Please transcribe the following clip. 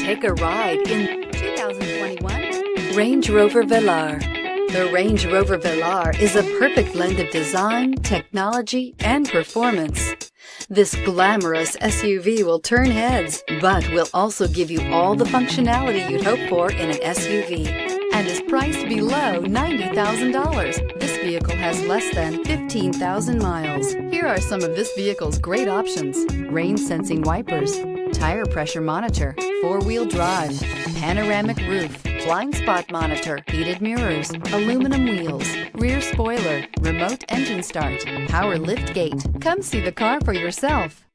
Take a ride in 2021 Range Rover Velar. The Range Rover Velar is a perfect blend of design, technology, and performance. This glamorous SUV will turn heads, but will also give you all the functionality you'd hope for in an SUV, and is priced below $90,000. This vehicle has less than 15,000 miles. Here are some of this vehicle's great options: rain sensing wipers, tire pressure monitor, four-wheel drive, panoramic roof, blind spot monitor, heated mirrors, aluminum wheels, rear spoiler, remote engine start, power lift gate. Come see the car for yourself.